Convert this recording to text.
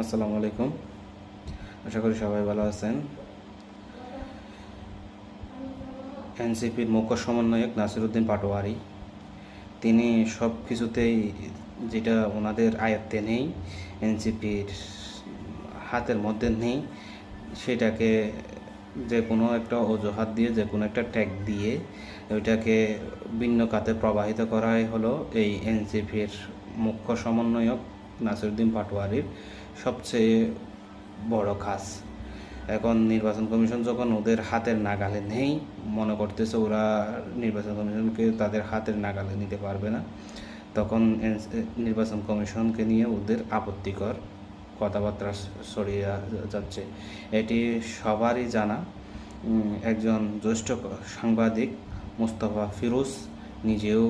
আসসালামু আলাইকুম। আশা করি সবাই ভালো আছেন। এনসিপির মুখ্য সমন্বয়ক নাসিরউদ্দিন পাটোয়ারি, তিনি সব কিছুতেই যেটা ওনাদের আয়ত্তে নেই, এনসিপির হাতের মধ্যে নেই, সেটাকে যে কোনো একটা অজুহাত দিয়ে, যে কোনো একটা ট্যাগ দিয়ে ওইটাকে ভিন্ন খাতে প্রবাহিত করাই হলো এই এনসিপির মুখ্য সমন্বয়ক নাসিরউদ্দিন পাটোয়ারির সবচেয়ে বড় কাজ। এখন নির্বাচন কমিশন যখন ওদের হাতের নাগালে নেই, মনে করতেছে ওরা নির্বাচন কমিশনকে তাদের হাতের নাগালে নিতে পারবে না, তখন নির্বাচন কমিশনকে নিয়ে ওদের আপত্তিকর কথাবার্তা ছড়িয়ে যাচ্ছে। এটি সবারই জানা। একজন জ্যেষ্ঠ সাংবাদিক মুস্তফা ফিরোজ নিজেও